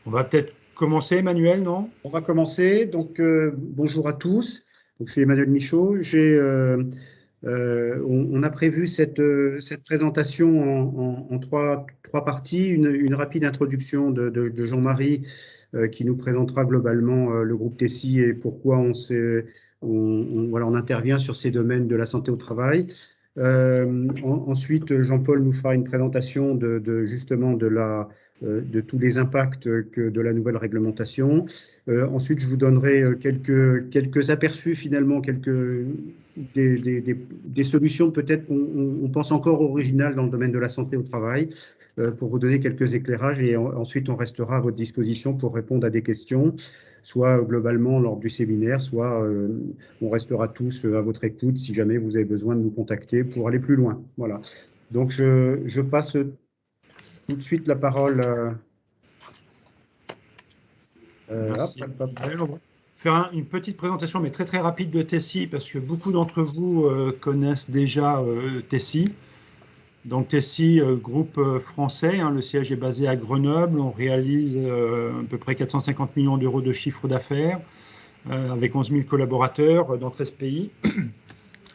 On va peut-être commencer, Emmanuel, non? On va commencer. Donc, bonjour à tous. Donc, je suis Emmanuel Michaud. On a prévu cette présentation en trois parties. Une rapide introduction de Jean-Marie qui nous présentera globalement le groupe Tessie et pourquoi voilà, on intervient sur ces domaines de la santé au travail. Ensuite, Jean-Paul nous fera une présentation justement de tous les impacts de la nouvelle réglementation. Ensuite, je vous donnerai quelques aperçus finalement, des solutions peut-être qu'on pense encore originales dans le domaine de la santé au travail, pour vous donner quelques éclairages. Et ensuite, on restera à votre disposition pour répondre à des questions, soit globalement lors du séminaire, soit on restera tous à votre écoute si jamais vous avez besoin de nous contacter pour aller plus loin. Voilà. Donc, je passe tout de suite la parole. Merci, Hop, hop. Emmanuel. On va faire une petite présentation, mais très très rapide de Tessie, parce que beaucoup d'entre vous connaissent déjà Tessie. Donc Tessie, groupe français, hein, le siège est basé à Grenoble. On réalise à peu près 450 millions d'euros de chiffre d'affaires, avec 11 000 collaborateurs dans 13 pays.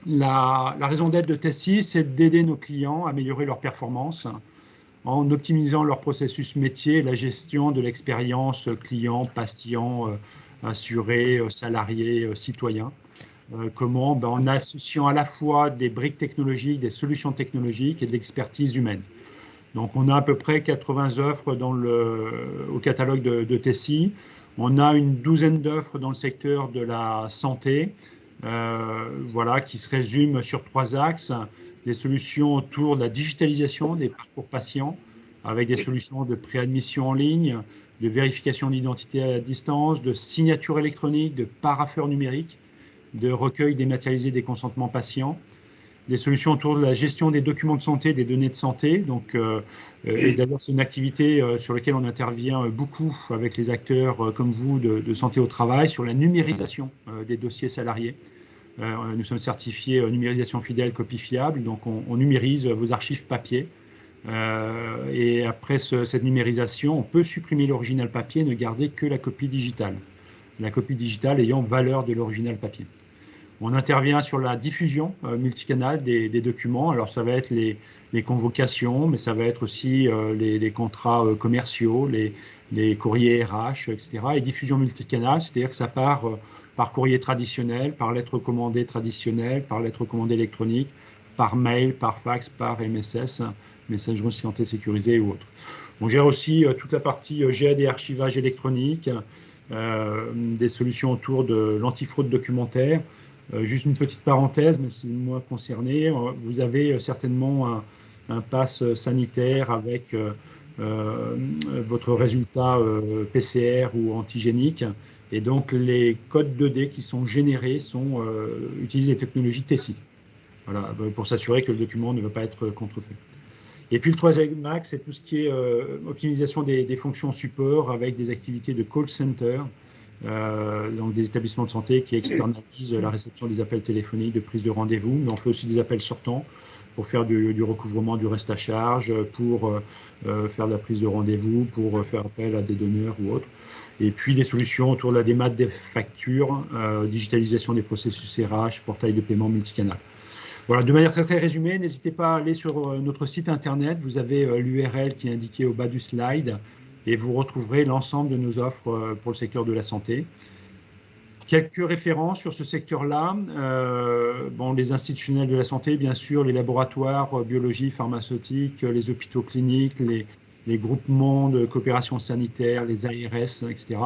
La raison d'être de Tessie, c'est d'aider nos clients à améliorer leur performance en optimisant leur processus métier et la gestion de l'expérience client, patient, assuré, salarié, citoyen. Comment? En associant à la fois des briques technologiques, des solutions technologiques et de l'expertise humaine. Donc, on a à peu près 80 offres au catalogue de Tessie. On a une douzaine d'offres dans le secteur de la santé, voilà, qui se résument sur 3 axes. Des solutions autour de la digitalisation des parcours patients, avec des solutions de préadmission en ligne, de vérification d'identité à distance, de signature électronique, de parapheur numérique, de recueil dématérialisé des consentements patients, des solutions autour de la gestion des documents de santé, des données de santé. Donc, et d'ailleurs, c'est une activité sur laquelle on intervient beaucoup avec les acteurs comme vous de santé au travail, sur la numérisation des dossiers salariés. Nous sommes certifiés numérisation fidèle, copie fiable, donc on numérise vos archives papier. Et après cette numérisation, on peut supprimer l'original papier et ne garder que la copie digitale. La copie digitale ayant valeur de l'original papier. On intervient sur la diffusion multicanal des documents. Alors, ça va être les convocations, mais ça va être aussi les contrats commerciaux, les courriers RH, etc. Et diffusion multicanal, c'est-à-dire que ça part par courrier traditionnel, par lettre commandée traditionnelle, par lettre commandée électronique, par mail, par fax, par MSS, messagerie santé sécurisée ou autre. On gère aussi toute la partie GED et archivage électronique, des solutions autour de l'antifraude documentaire. Juste une petite parenthèse, même si c'est moi concerné, vous avez certainement un pass sanitaire avec votre résultat PCR ou antigénique. Et donc, les codes 2D qui sont générés utilisent les technologies Tessie. Voilà, pour s'assurer que le document ne va pas être contrefait. Et puis le troisième axe, c'est tout ce qui est optimisation des fonctions support avec des activités de call center, donc des établissements de santé qui externalisent la réception des appels téléphoniques, de prise de rendez-vous, mais on fait aussi des appels sortants pour faire du recouvrement du reste à charge, pour faire de la prise de rendez-vous, pour faire appel à des donneurs ou autres. Et puis des solutions autour de la démat des factures, digitalisation des processus RH, portail de paiement multicanal. Voilà, de manière très très résumée, n'hésitez pas à aller sur notre site internet. Vous avez l'URL qui est indiquée au bas du slide et vous retrouverez l'ensemble de nos offres pour le secteur de la santé. Quelques références sur ce secteur-là. Les institutionnels de la santé, bien sûr, les laboratoires, biologie, pharmaceutique, les hôpitaux cliniques, les groupements de coopération sanitaire, les ARS, etc.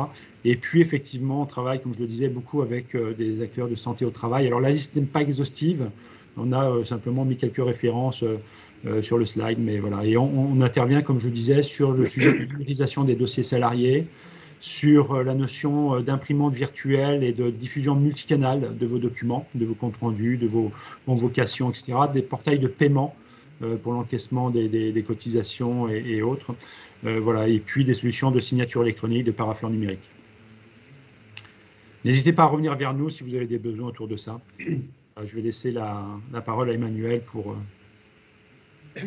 Et puis, effectivement, on travaille, comme je le disais, beaucoup avec des acteurs de santé au travail. Alors, la liste n'est pas exhaustive. On a simplement mis quelques références sur le slide, mais voilà. Et on intervient, comme je le disais, sur le sujet de numérisation des dossiers salariés, sur la notion d'imprimante virtuelle et de diffusion multicanal de vos documents, de vos comptes rendus, de vos convocations, etc., des portails de paiement pour l'encaissement des cotisations et autres. Voilà. Et puis des solutions de signature électronique, de parapheur numérique. N'hésitez pas à revenir vers nous si vous avez des besoins autour de ça. Je vais laisser la parole à Emmanuel pour...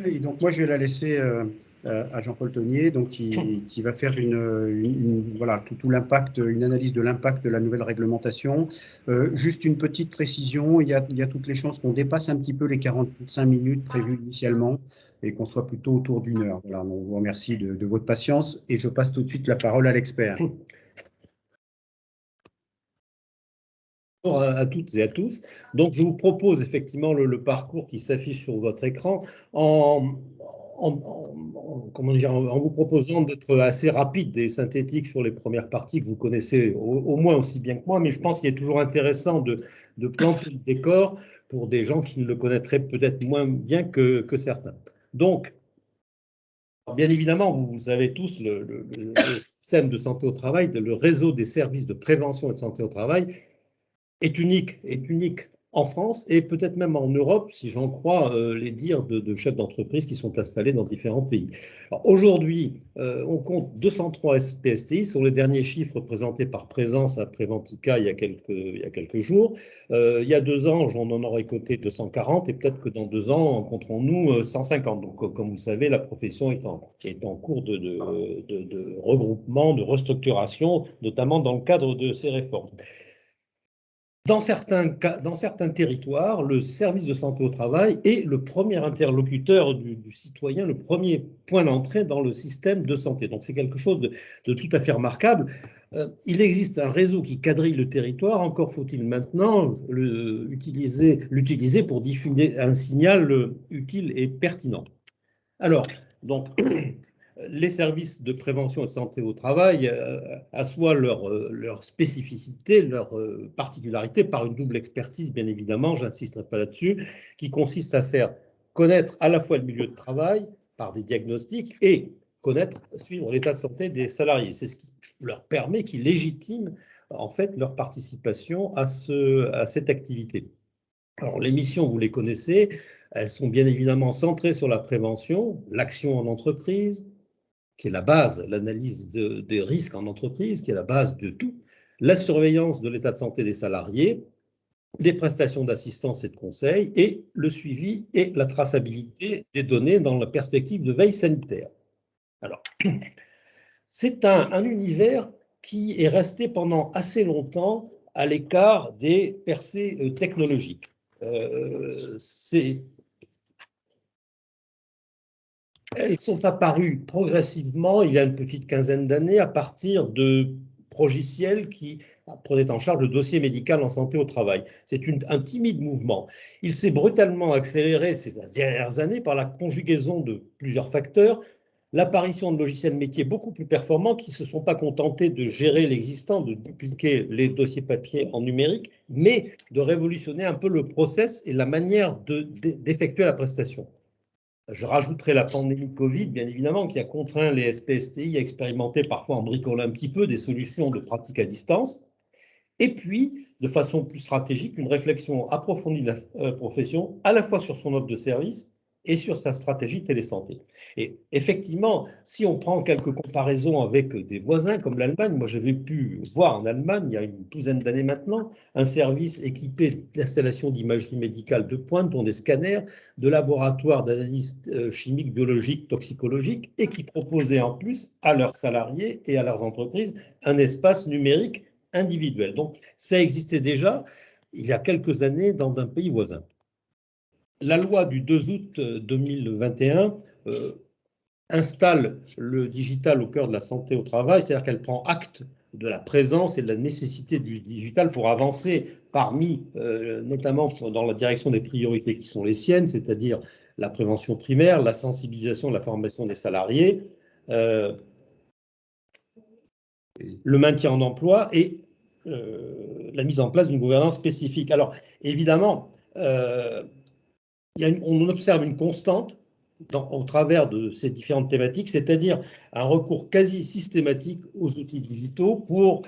Et donc, moi, je vais la laisser à Jean-Paul Tonier, donc qui va faire voilà, tout l'impact, une analyse de l'impact de la nouvelle réglementation. Juste une petite précision, il y a toutes les chances qu'on dépasse un petit peu les 45 minutes prévues initialement et qu'on soit plutôt autour d'une heure. Voilà, on vous remercie de votre patience et je passe tout de suite la parole à l'expert. Bonjour à toutes et à tous. Donc, je vous propose effectivement le parcours qui s'affiche sur votre écran comment dire, en vous proposant d'être assez rapide et synthétique sur les premières parties que vous connaissez au moins aussi bien que moi, mais je pense qu'il est toujours intéressant de planter le décor pour des gens qui ne le connaîtraient peut-être moins bien que certains. Donc, bien évidemment, vous savez tous, le système de santé au travail, le réseau des services de prévention et de santé au travail est unique en France et peut-être même en Europe, si j'en crois les dires de chefs d'entreprise qui sont installés dans différents pays. Aujourd'hui, on compte 203 SPSTI, sur les derniers chiffres présentés par Présence à Préventica il y a quelques jours. Il y a 2 ans, on en aurait coté 240 et peut-être que dans 2 ans, rencontrons-nous 150. Donc, comme vous savez, la profession est en cours de regroupement, de restructuration, notamment dans le cadre de ces réformes. Dans certains territoires, le service de santé au travail est le premier interlocuteur du citoyen, le premier point d'entrée dans le système de santé. Donc c'est quelque chose de tout à fait remarquable. Il existe un réseau qui quadrille le territoire, encore faut-il maintenant l'utiliser pour diffuser un signal utile et pertinent. Alors, donc, les services de prévention et de santé au travail assoient leur spécificité, leur particularité par une double expertise, bien évidemment, je n'insisterai pas là-dessus, qui consiste à faire connaître à la fois le milieu de travail par des diagnostics et suivre l'état de santé des salariés. C'est ce qui leur permet, qui légitime en fait leur participation à cette activité. Alors, les missions, vous les connaissez, elles sont bien évidemment centrées sur la prévention, l'action en entreprise, qui est la base, l'analyse des risques en entreprise, qui est la base de tout, la surveillance de l'état de santé des salariés, les prestations d'assistance et de conseil, et le suivi et la traçabilité des données dans la perspective de veille sanitaire. Alors, c'est un univers qui est resté pendant assez longtemps à l'écart des percées technologiques. Elles sont apparues progressivement, il y a une petite quinzaine d'années, à partir de progiciels qui prenaient en charge le dossier médical en santé au travail. C'est un timide mouvement. Il s'est brutalement accéléré ces dernières années par la conjugaison de plusieurs facteurs, l'apparition de logiciels métiers beaucoup plus performants qui ne se sont pas contentés de gérer l'existant, de dupliquer les dossiers papier en numérique, mais de révolutionner un peu le process et la manière d'effectuer la prestation. Je rajouterai la pandémie Covid, bien évidemment, qui a contraint les SPSTI à expérimenter, parfois en bricolant un petit peu, des solutions de pratique à distance. Et puis, de façon plus stratégique, une réflexion approfondie de la profession, à la fois sur son offre de service et sur sa stratégie télésanté. Et effectivement, si on prend quelques comparaisons avec des voisins comme l'Allemagne, moi j'avais pu voir en Allemagne, il y a une douzaine d'années maintenant, un service équipé d'installations d'imagerie médicale de pointe, dont des scanners, de laboratoires d'analyse chimique, biologique, toxicologique, et qui proposait en plus à leurs salariés et à leurs entreprises un espace numérique individuel. Donc ça existait déjà il y a quelques années dans un pays voisin. La loi du 2 août 2021 installe le digital au cœur de la santé au travail, c'est-à-dire qu'elle prend acte de la présence et de la nécessité du digital pour avancer parmi, notamment dans la direction des priorités qui sont les siennes, c'est-à-dire la prévention primaire, la sensibilisation, la formation des salariés, le maintien en emploi et la mise en place d'une gouvernance spécifique. Alors, évidemment, on observe une constante au travers de ces différentes thématiques, c'est-à-dire un recours quasi systématique aux outils digitaux pour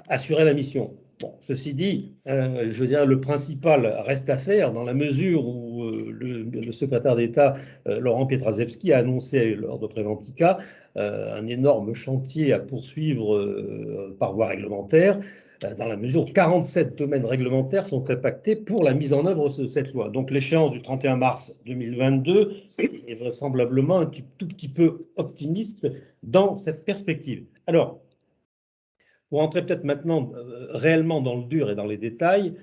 assurer la mission. Bon, ceci dit, je veux dire, le principal reste à faire dans la mesure où le secrétaire d'État Laurent Pietraszewski a annoncé lors de Préventica un énorme chantier à poursuivre par voie réglementaire dans la mesure où 47 domaines réglementaires sont impactés pour la mise en œuvre de cette loi. Donc l'échéance du 31 mars 2022 est vraisemblablement un tout petit peu optimiste dans cette perspective. Alors, pour entrer peut-être maintenant réellement dans le dur et dans les détails,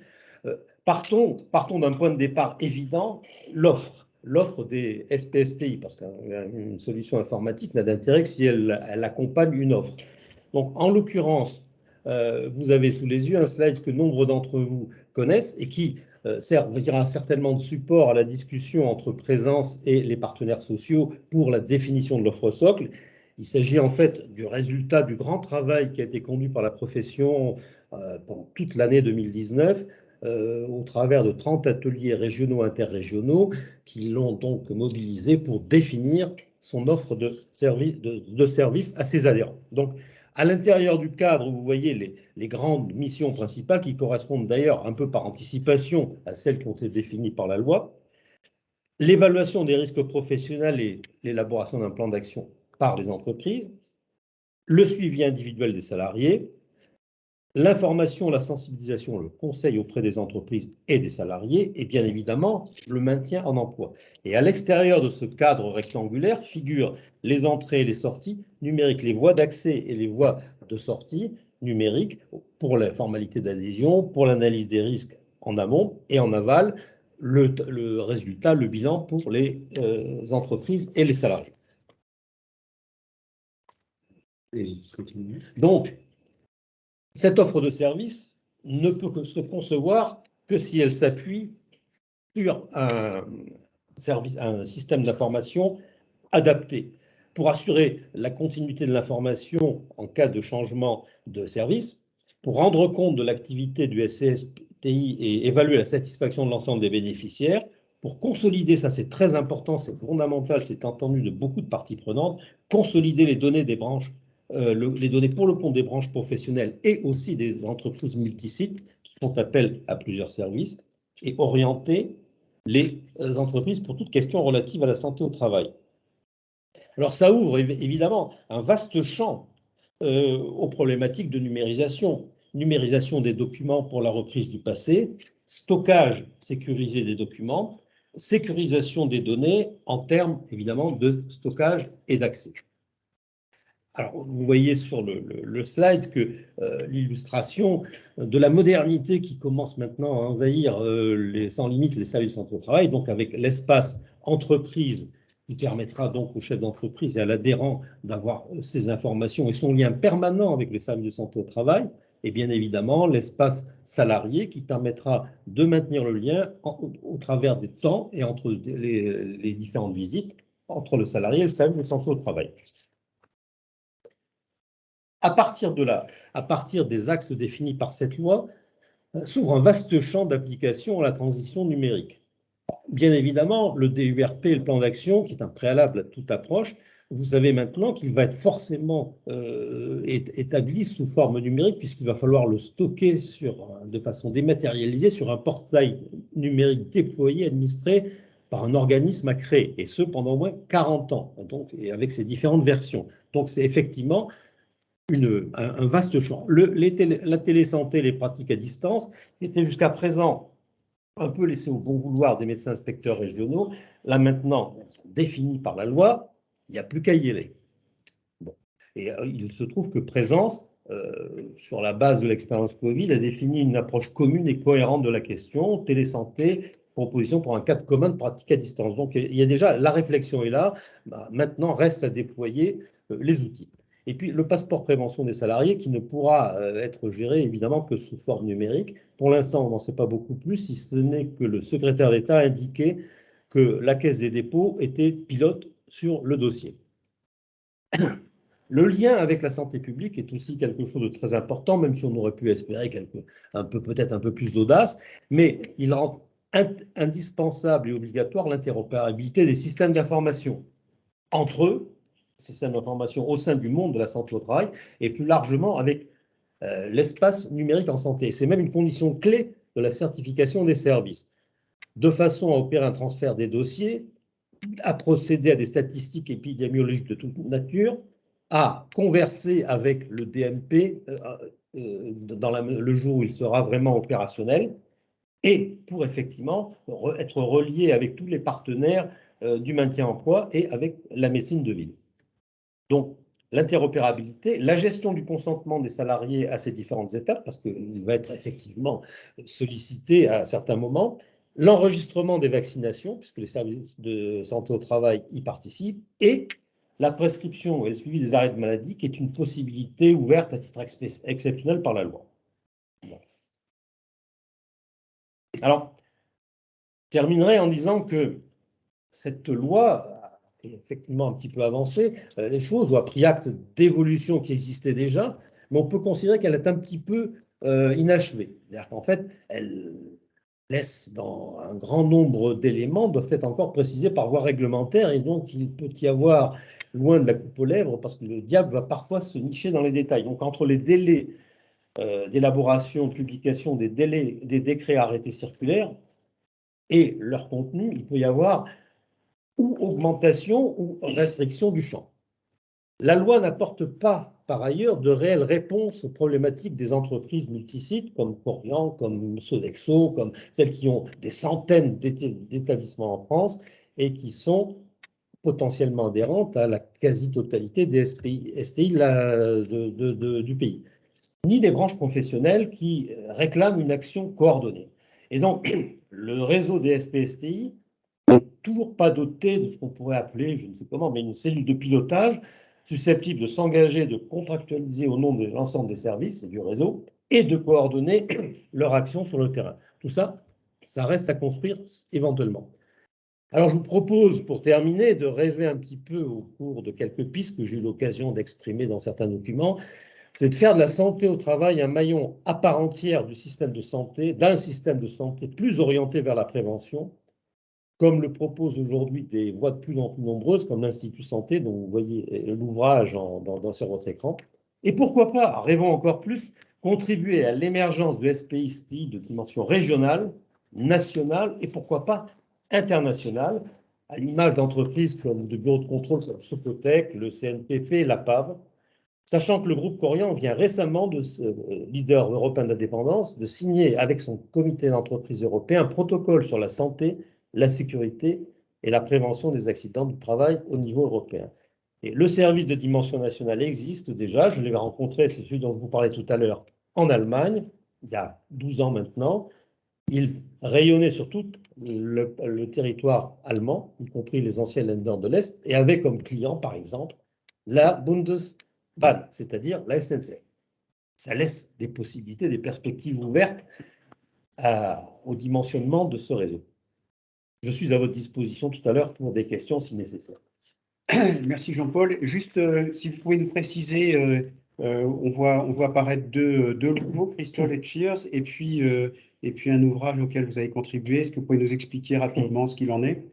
partons d'un point de départ évident, l'offre des SPSTI, parce qu'une solution informatique n'a d'intérêt que si elle accompagne une offre. Donc, en l'occurrence, vous avez sous les yeux un slide que nombre d'entre vous connaissent et qui servira certainement de support à la discussion entre Présence et les partenaires sociaux pour la définition de l'offre socle. Il s'agit en fait du résultat du grand travail qui a été conduit par la profession pendant toute l'année 2019 au travers de 30 ateliers régionaux, interrégionaux qui l'ont donc mobilisé pour définir son offre de service à ses adhérents. Donc, à l'intérieur du cadre, vous voyez les grandes missions principales qui correspondent d'ailleurs un peu par anticipation à celles qui ont été définies par la loi. L'évaluation des risques professionnels et l'élaboration d'un plan d'action par les entreprises, le suivi individuel des salariés, l'information, la sensibilisation, le conseil auprès des entreprises et des salariés, et bien évidemment le maintien en emploi. Et à l'extérieur de ce cadre rectangulaire figurent les entrées et les sorties numériques, les voies d'accès et les voies de sortie numériques pour la formalité d'adhésion, pour l'analyse des risques en amont et en aval, le résultat, le bilan pour les entreprises et les salariés. Donc, cette offre de service ne peut que se concevoir que si elle s'appuie sur un système d'information adapté pour assurer la continuité de l'information en cas de changement de service, pour rendre compte de l'activité du SCSTI et évaluer la satisfaction de l'ensemble des bénéficiaires, pour consolider, ça c'est très important, c'est fondamental, c'est entendu de beaucoup de parties prenantes, consolider les données des branches, les données pour le compte des branches professionnelles et aussi des entreprises multisites qui font appel à plusieurs services et orienter les entreprises pour toute question relative à la santé au travail. Alors ça ouvre évidemment un vaste champ aux problématiques de numérisation. Numérisation des documents pour la reprise du passé, stockage sécurisé des documents, sécurisation des données en termes évidemment de stockage et d'accès. Alors, vous voyez sur le slide que l'illustration de la modernité qui commence maintenant à envahir sans limite les salles du centre de travail, donc avec l'espace entreprise qui permettra donc au chef d'entreprise et à l'adhérent d'avoir ces informations et son lien permanent avec les salles du centre de travail, et bien évidemment l'espace salarié qui permettra de maintenir le lien au travers des temps et entre les différentes visites entre le salarié et le salle du centre de travail. À partir de là, à partir des axes définis par cette loi, s'ouvre un vaste champ d'application à la transition numérique. Bien évidemment, le DURP, le plan d'action, qui est un préalable à toute approche, vous savez maintenant qu'il va être forcément établi sous forme numérique, puisqu'il va falloir le stocker de façon dématérialisée sur un portail numérique déployé, administré par un organisme à créer, et ce pendant au moins 40 ans, donc, et avec ses différentes versions. Donc c'est effectivement un vaste champ. La télésanté, les pratiques à distance étaient jusqu'à présent un peu laissées au bon vouloir des médecins inspecteurs régionaux. Là maintenant, elles sont définies par la loi, il n'y a plus qu'à y aller. Bon. Et il se trouve que Présence, sur la base de l'expérience Covid, a défini une approche commune et cohérente de la question, télésanté, proposition pour un cadre commun de pratique à distance. Donc il y a déjà, la réflexion est là, maintenant reste à déployer les outils. Et puis le passeport prévention des salariés qui ne pourra être géré évidemment que sous forme numérique. Pour l'instant, on n'en sait pas beaucoup plus, si ce n'est que le secrétaire d'État a indiqué que la Caisse des dépôts était pilote sur le dossier. Le lien avec la santé publique est aussi quelque chose de très important, même si on aurait pu espérer peut-être un peu plus d'audace, mais il rend indispensable et obligatoire l'interopérabilité des systèmes d'information entre eux, systèmes d'information au sein du monde de la santé au travail, et plus largement avec l'espace numérique en santé. C'est même une condition clé de la certification des services, de façon à opérer un transfert des dossiers, à procéder à des statistiques épidémiologiques de toute nature, à converser avec le DMP dans le jour où il sera vraiment opérationnel, et pour effectivement être relié avec tous les partenaires du maintien en emploi et avec la médecine de ville. Donc, l'interopérabilité, la gestion du consentement des salariés à ces différentes étapes, parce qu'il va être effectivement sollicité à certains moments, l'enregistrement des vaccinations, puisque les services de santé au travail y participent, et la prescription et le suivi des arrêts de maladie, qui est une possibilité ouverte à titre exceptionnel par la loi. Bon. Alors, je terminerai en disant que cette loi a effectivement un petit peu avancé les choses, ou a pris acte d'évolutions qui existaient déjà, mais on peut considérer qu'elle est un petit peu inachevée. C'est-à-dire qu'en fait, elle laisse dans un grand nombre d'éléments, doivent être encore précisés par voie réglementaire, et donc il peut y avoir loin de la coupe aux lèvres, parce que le diable va parfois se nicher dans les détails. Donc entre les délais d'élaboration, de publication des décrets arrêtés circulaires et leur contenu, il peut y avoir ou augmentation ou restriction du champ. La loi n'apporte pas, par ailleurs, de réelles réponses aux problématiques des entreprises multisites comme Corian, comme Sodexo, comme celles qui ont des centaines d'établissements en France et qui sont potentiellement adhérentes à la quasi-totalité des STI du pays, ni des branches professionnelles qui réclament une action coordonnée. Et donc, le réseau des SPSTI n'est toujours pas doté de ce qu'on pourrait appeler, je ne sais comment, mais une cellule de pilotage susceptible de s'engager, de contractualiser au nom de l'ensemble des services et du réseau et de coordonner leur action sur le terrain. Tout ça, ça reste à construire éventuellement. Alors, je vous propose, pour terminer, de rêver un petit peu au cours de quelques pistes que j'ai eu l'occasion d'exprimer dans certains documents. C'est de faire de la santé au travail un maillon à part entière du système de santé, d'un système de santé plus orienté vers la prévention, comme le proposent aujourd'hui des voix de plus en plus nombreuses, comme l'Institut Santé, dont vous voyez l'ouvrage sur votre écran. Et pourquoi pas, rêvons encore plus, contribuer à l'émergence de SPSTI de dimension régionale, nationale et pourquoi pas internationale, à l'image d'entreprises comme de bureaux de contrôle comme Socotec, le CNPP, la PAV, sachant que le groupe Corian vient récemment, de ce leader européen d'indépendance, de signer avec son comité d'entreprise européen un protocole sur la santé, la sécurité et la prévention des accidents du travail au niveau européen. Et le service de dimension nationale existe déjà, je l'ai rencontré, c'est celui dont je vous parlais tout à l'heure, en Allemagne, il y a 12 ans maintenant. Il rayonnait sur tout le territoire allemand, y compris les anciens Länder de l'Est, et avait comme client, par exemple, la Bundesbahn, c'est-à-dire la SNCF. Ça laisse des possibilités, des perspectives ouvertes au dimensionnement de ce réseau. Je suis à votre disposition tout à l'heure pour des questions si nécessaire. Merci Jean-Paul. Juste, si vous pouvez nous préciser, on voit apparaître deux logos, Crystol et Cheers, et puis un ouvrage auquel vous avez contribué. Est-ce que vous pouvez nous expliquer rapidement ce qu'il en est?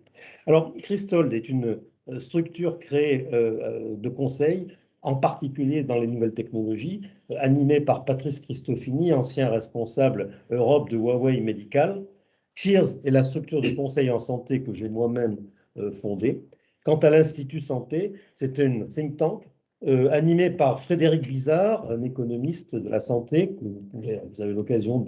Alors, Crystol est une structure créée de conseil, en particulier dans les nouvelles technologies, animée par Patrice Cristofini, ancien responsable Europe de Huawei Medical. Cheers est la structure de conseil en santé que j'ai moi-même fondée. Quant à l'Institut Santé, c'est une think tank animée par Frédéric Bizard, un économiste de la santé que vous avez l'occasion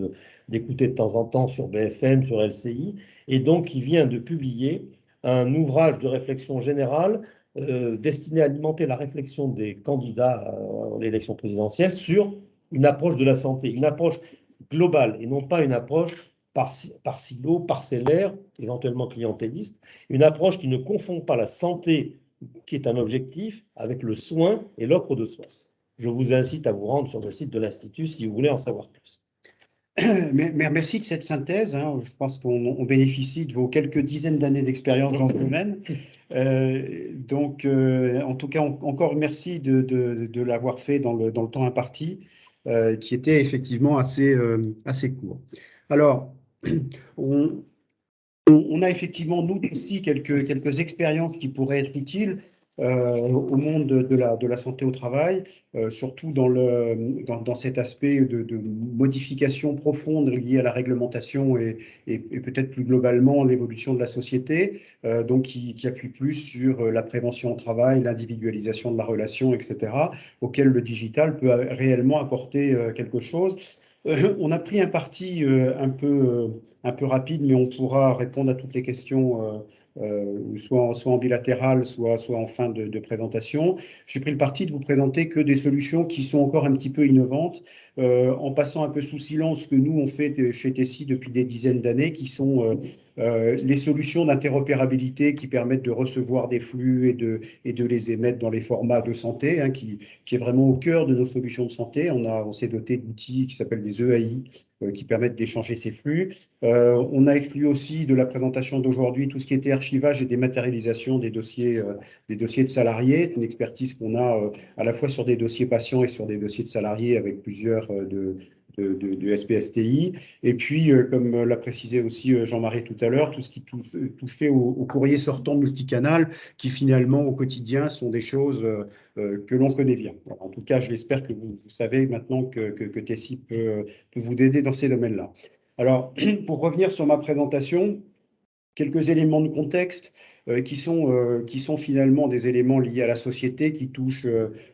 d'écouter de temps en temps sur BFM, sur LCI, et donc qui vient de publier un ouvrage de réflexion générale destiné à alimenter la réflexion des candidats à l'élection présidentielle sur une approche de la santé, une approche globale et non pas une approche par silo, parcellaire, éventuellement clientéliste, une approche qui ne confond pas la santé, qui est un objectif, avec le soin et l'offre de soins. Je vous incite à vous rendre sur le site de l'Institut si vous voulez en savoir plus. Merci de cette synthèse. Je pense qu'on bénéficie de vos quelques dizaines d'années d'expérience dans ce domaine. En tout cas, encore merci de l'avoir fait dans le temps imparti, qui était effectivement assez court. Alors, on a effectivement, nous aussi, quelques expériences qui pourraient être utiles. au monde de la santé au travail, surtout dans cet aspect de modification profonde liée à la réglementation et peut-être plus globalement l'évolution de la société, donc qui appuie plus sur la prévention au travail, l'individualisation de la relation, etc., auquel le digital peut réellement apporter quelque chose. On a pris un parti un peu rapide, mais on pourra répondre à toutes les questions, soit en bilatéral, soit en fin de présentation. J'ai pris le parti de vous présenter que des solutions qui sont encore un petit peu innovantes, en passant un peu sous silence ce que nous, on fait chez Tessie depuis des dizaines d'années, qui sont les solutions d'interopérabilité qui permettent de recevoir des flux et de les émettre dans les formats de santé, hein, qui est vraiment au cœur de nos solutions de santé. On s'est doté d'outils qui s'appellent des EAI, qui permettent d'échanger ces flux. On a exclu aussi de la présentation d'aujourd'hui tout ce qui était archivage et dématérialisation des dossiers de salariés, une expertise qu'on a à la fois sur des dossiers patients et sur des dossiers de salariés avec plusieurs de SPSTI. Et puis, comme l'a précisé aussi Jean-Marie tout à l'heure, tout ce qui touchait au courrier sortant multicanal, qui finalement au quotidien sont des choses que l'on connaît bien. Alors, en tout cas, je l'espère que vous savez maintenant que Tessie peut vous aider dans ces domaines-là. Alors, pour revenir sur ma présentation, quelques éléments de contexte qui sont finalement des éléments liés à la société, qui touchent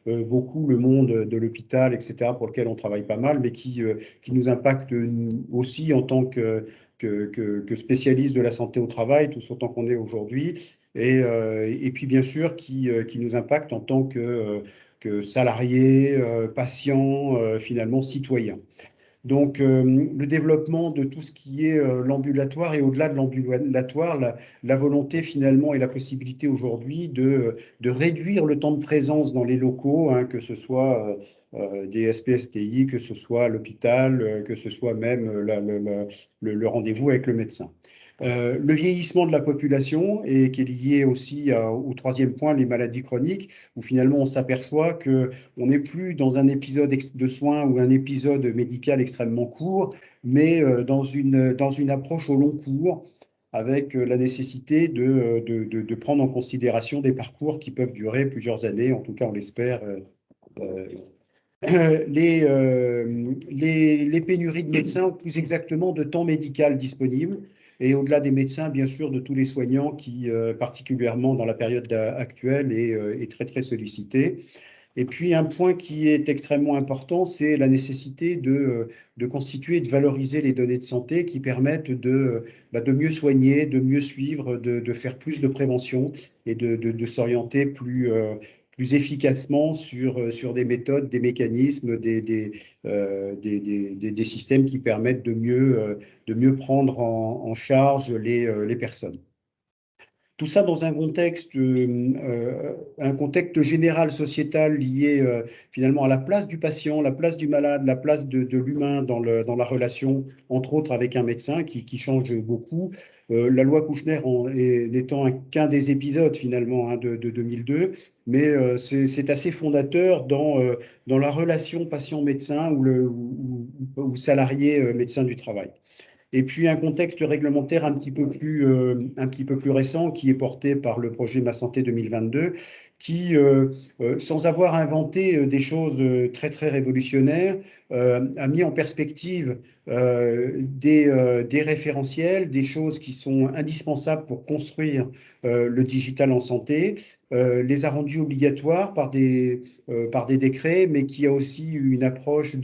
beaucoup le monde de l'hôpital, etc., pour lequel on travaille pas mal, mais qui nous impactent aussi en tant que spécialiste de la santé au travail, tout autant qu'on est aujourd'hui, et puis bien sûr qui nous impactent en tant que salariés, patients, finalement citoyens. Donc, le développement de tout ce qui est l'ambulatoire et au-delà de l'ambulatoire, la volonté finalement et la possibilité aujourd'hui de réduire le temps de présence dans les locaux, hein, que ce soit des SPSTI, que ce soit l'hôpital, que ce soit même le rendez-vous avec le médecin. Le vieillissement de la population et qui est lié aussi au troisième point, les maladies chroniques, où finalement on s'aperçoit que on n'est plus dans un épisode de soins ou un épisode médical extrêmement court, mais dans une approche au long cours, avec la nécessité de prendre en considération des parcours qui peuvent durer plusieurs années, en tout cas on l'espère. Les pénuries de médecins, ou plus exactement de temps médical disponible, et au-delà des médecins, bien sûr, de tous les soignants qui, particulièrement dans la période actuelle, est très, très sollicité. Et puis, un point qui est extrêmement important, c'est la nécessité de constituer et de valoriser les données de santé qui permettent de mieux soigner, de mieux suivre, de faire plus de prévention et de s'orienter plus efficacement sur des méthodes, des mécanismes, des systèmes qui permettent de mieux prendre en charge les personnes. Tout ça dans un contexte général sociétal lié finalement à la place du patient, la place du malade, la place de l'humain dans la relation, entre autres avec un médecin qui change beaucoup. La loi Kouchner n'étant qu'un des épisodes finalement, hein, de 2002, mais c'est assez fondateur dans la relation patient-médecin ou salarié médecin du travail. Et puis un contexte réglementaire un petit peu plus récent qui est porté par le projet Ma Santé 2022, qui, sans avoir inventé des choses très très révolutionnaires, a mis en perspective des référentiels, des choses qui sont indispensables pour construire le digital en santé, les a rendus obligatoires par des décrets, mais qui a aussi une approche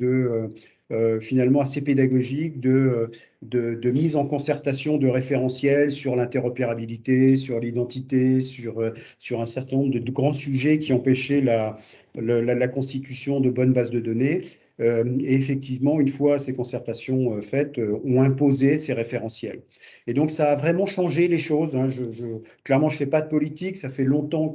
finalement assez pédagogique de mise en concertation de référentiels sur l'interopérabilité, sur l'identité, sur un certain nombre de grands sujets qui empêchaient la constitution de bonnes bases de données. Et effectivement, une fois ces concertations faites, ont imposé ces référentiels. Et donc, ça a vraiment changé les choses, hein. Clairement, je ne fais pas de politique. Ça fait longtemps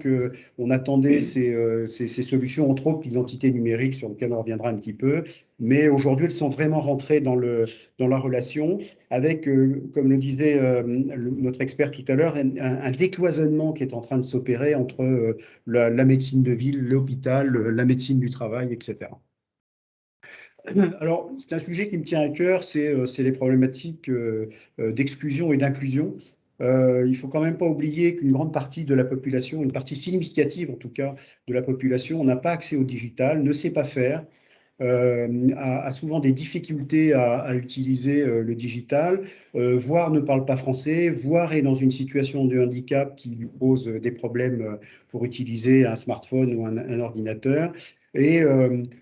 qu'on attendait ces solutions, entre autres l'identité numérique, sur lequel on reviendra un petit peu. Mais aujourd'hui, elles sont vraiment rentrées dans la relation avec, comme le disait notre expert tout à l'heure, un décloisonnement qui est en train de s'opérer entre la médecine de ville, l'hôpital, la médecine du travail, etc. Alors, c'est un sujet qui me tient à cœur, c'est les problématiques d'exclusion et d'inclusion. il ne faut quand même pas oublier qu'une grande partie de la population, une partie significative en tout cas de la population, n'a pas accès au digital, ne sait pas faire, a souvent des difficultés à utiliser le digital, voire ne parle pas français, voire est dans une situation de handicap qui lui pose des problèmes pour utiliser un smartphone ou un ordinateur. Et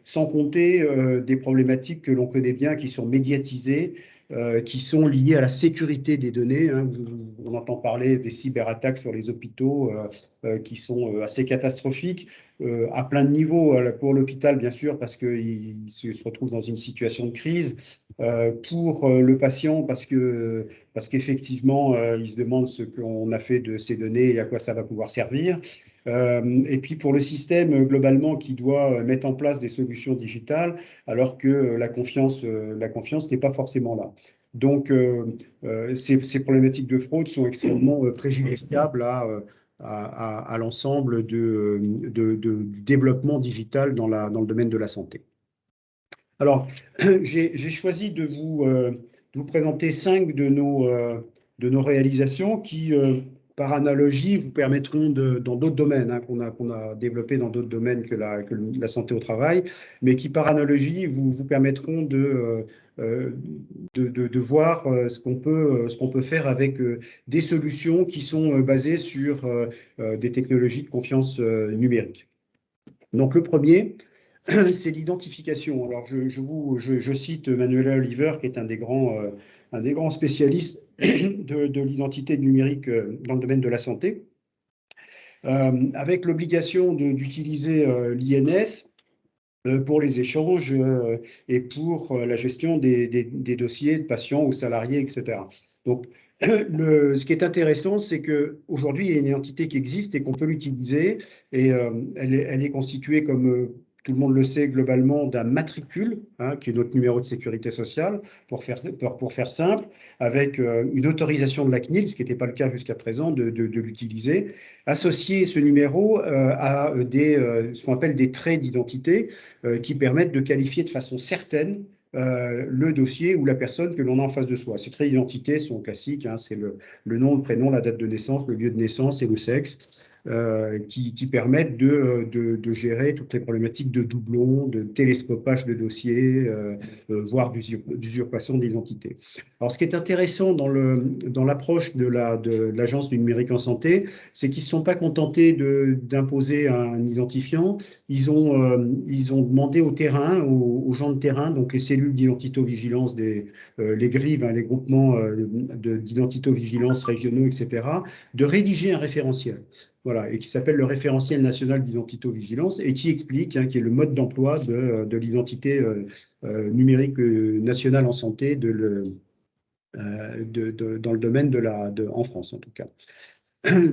sans compter des problématiques que l'on connaît bien, qui sont médiatisées, qui sont liées à la sécurité des données. Hein. On entend parler des cyberattaques sur les hôpitaux qui sont assez catastrophiques à plein de niveaux. Pour l'hôpital, bien sûr, parce qu'il se retrouve dans une situation de crise. Pour le patient, parce qu'effectivement, il se demande ce qu'on a fait de ces données et à quoi ça va pouvoir servir. Et puis pour le système, globalement, qui doit mettre en place des solutions digitales, alors que la confiance n'est pas forcément là. Donc, ces problématiques de fraude sont extrêmement préjudiciables à l'ensemble du développement digital dans le domaine de la santé. Alors, j'ai choisi de vous présenter 5 de nos réalisations qui, par analogie, vous permettront dans d'autres domaines, hein, qu'on a développés dans d'autres domaines que la santé au travail, mais qui, par analogie, vous permettront de voir ce qu'on peut faire avec des solutions qui sont basées sur des technologies de confiance numérique. Donc, le premier, c'est l'identification. Alors, je cite Manuel Oliver, qui est un des grands spécialistes de l'identité numérique dans le domaine de la santé, avec l'obligation d'utiliser l'INS pour les échanges et pour la gestion des dossiers de patients ou salariés, etc. Donc, ce qui est intéressant, c'est qu'aujourd'hui, il y a une identité qui existe et qu'on peut l'utiliser. Et elle est constituée, comme tout le monde le sait globalement, d'un matricule, hein, qui est notre numéro de sécurité sociale, pour faire simple, avec une autorisation de la CNIL, ce qui n'était pas le cas jusqu'à présent, de l'utiliser. Associer ce numéro à ce qu'on appelle des traits d'identité qui permettent de qualifier de façon certaine le dossier ou la personne que l'on a en face de soi. Ces traits d'identité sont classiques, hein, c'est le nom, le prénom, la date de naissance, le lieu de naissance et le sexe, qui permettent de gérer toutes les problématiques de doublons, de télescopage de dossiers, voire d'usurpation d'identité. Alors, ce qui est intéressant dans l'approche de l'Agence du numérique en santé, c'est qu'ils ne se sont pas contentés d'imposer un identifiant. Ils ont demandé au terrain, aux gens de terrain, donc les cellules d'identito-vigilance, les GRIV, hein, les groupements d'identito-vigilance régionaux, etc., de rédiger un référentiel. Voilà, et qui s'appelle le référentiel national d'identito-vigilance et qui explique, hein, qui est le mode d'emploi de l'identité numérique nationale en santé dans le domaine en France en tout cas.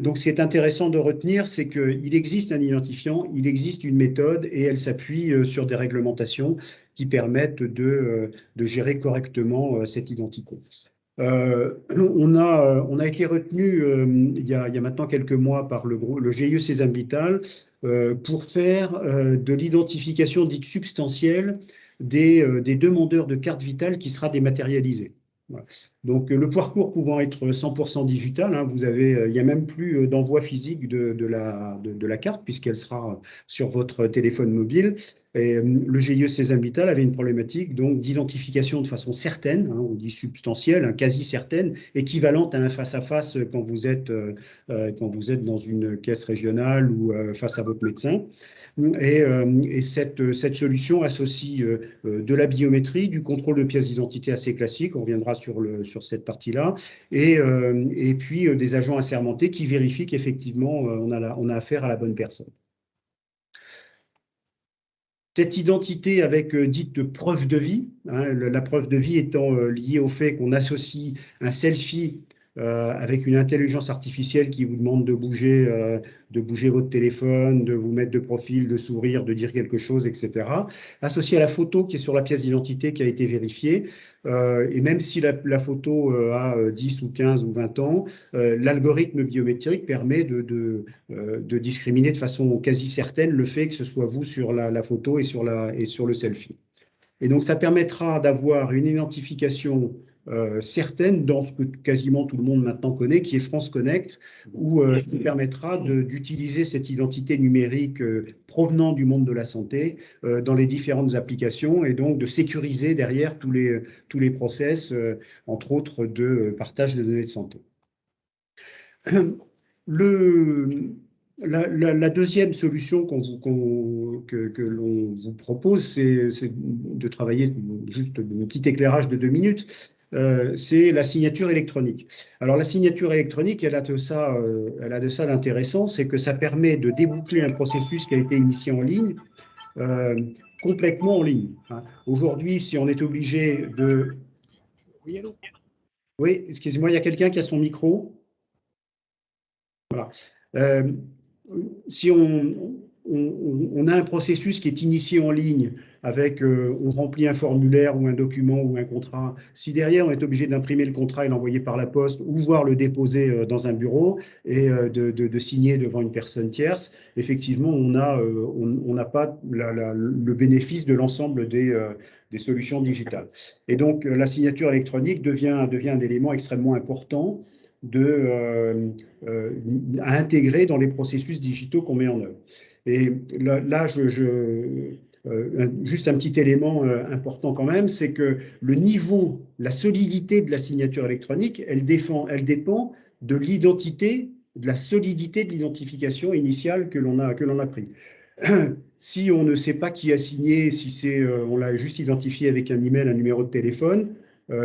Donc, ce qui est intéressant de retenir, c'est qu'il existe un identifiant, il existe une méthode et elle s'appuie sur des réglementations qui permettent de gérer correctement cette identité. On a été retenu il y a maintenant quelques mois par le GIE Sésame Vital pour faire de l'identification dite substantielle des demandeurs de carte vitale qui sera dématérialisée. Voilà. Donc, le parcours pouvant être 100% digital, hein, il n'y a même plus d'envoi physique de la carte puisqu'elle sera sur votre téléphone mobile. Et le GIE Sésame Vital avait une problématique donc d'identification de façon certaine, hein, on dit substantielle, hein, quasi certaine, équivalente à un face-à-face quand vous êtes dans une caisse régionale ou face à votre médecin. Et cette solution associe de la biométrie, du contrôle de pièces d'identité assez classique, on reviendra sur cette partie-là, et puis des agents assermentés qui vérifient qu'effectivement on a affaire à la bonne personne. Cette identité avec dite preuve de vie, hein, la preuve de vie étant liée au fait qu'on associe un selfie avec une intelligence artificielle qui vous demande de bouger votre téléphone, de vous mettre de profil, de sourire, de dire quelque chose, etc. Associé à la photo qui est sur la pièce d'identité qui a été vérifiée, et même si la photo a 10 ou 15 ou 20 ans, l'algorithme biométrique permet de discriminer de façon quasi certaine le fait que ce soit vous sur la photo et sur le selfie. Et donc, ça permettra d'avoir une identification certaine dans ce que quasiment tout le monde maintenant connaît, qui est France Connect, qui permettra d'utiliser cette identité numérique provenant du monde de la santé dans les différentes applications et donc de sécuriser derrière tous les process, entre autres de partage de données de santé. La deuxième solution que l'on vous propose, c'est de travailler, juste un petit éclairage de 2 minutes, c'est la signature électronique. Alors la signature électronique, elle a de ça d'intéressant, c'est que ça permet de déboucler un processus qui a été initié en ligne, complètement en ligne. Aujourd'hui, si on est obligé de... Oui, allô? Oui, excusez-moi, il y a quelqu'un qui a son micro. Voilà. Si on a un processus qui est initié en ligne avec, on remplit un formulaire ou un document ou un contrat, si derrière on est obligé d'imprimer le contrat et l'envoyer par la poste ou voir le déposer dans un bureau et de signer devant une personne tierce, effectivement on n'a pas le bénéfice de l'ensemble des solutions digitales. Et donc la signature électronique devient un élément extrêmement important à intégrer dans les processus digitaux qu'on met en œuvre. Et là juste un petit élément important quand même, c'est que le niveau, la solidité de la signature électronique, elle dépend de l'identité, de la solidité de l'identification initiale que l'on a pris. Si on ne sait pas qui a signé, si on l'a juste identifié avec un email, un numéro de téléphone,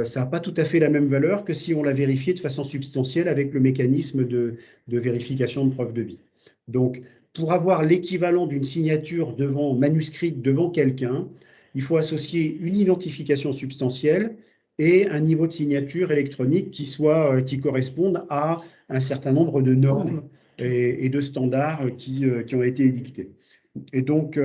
ça n'a pas tout à fait la même valeur que si on l'a vérifié de façon substantielle avec le mécanisme de vérification de preuve de vie. Donc, pour avoir l'équivalent d'une signature manuscrite devant quelqu'un, il faut associer une identification substantielle et un niveau de signature électronique qui corresponde à un certain nombre de normes et de standards qui ont été édictés. Et donc,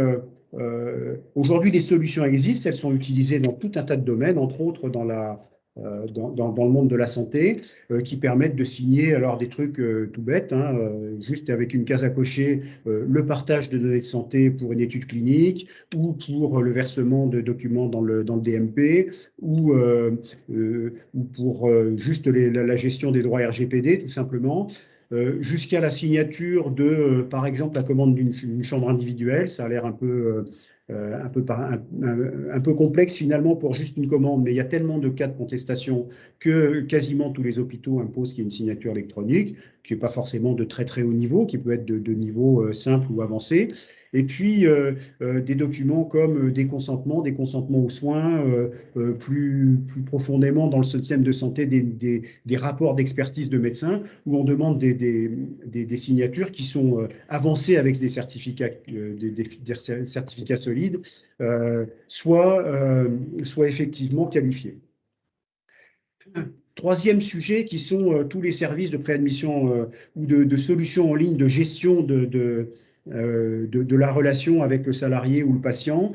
aujourd'hui, les solutions existent, elles sont utilisées dans tout un tas de domaines, entre autres dans le monde de la santé, qui permettent de signer alors des trucs tout bêtes, juste avec une case à cocher, le partage de données de santé pour une étude clinique, ou pour le versement de documents dans le DMP, ou pour juste la gestion des droits RGPD, tout simplement. Jusqu'à la signature de, par exemple, la commande d'une chambre individuelle. Ça a l'air un peu complexe finalement pour juste une commande, mais il y a tellement de cas de contestation que quasiment tous les hôpitaux imposent qu'il y ait une signature électronique, qui n'est pas forcément de très très haut niveau, qui peut être de niveau simple ou avancé. Et puis, des documents comme des consentements aux soins, plus profondément dans le système de santé, des rapports d'expertise de médecins, où on demande des signatures qui sont avancées avec des certificats solides, soit effectivement qualifiés. Troisième sujet, qui sont tous les services de préadmission ou de solutions en ligne de gestion de la relation avec le salarié ou le patient.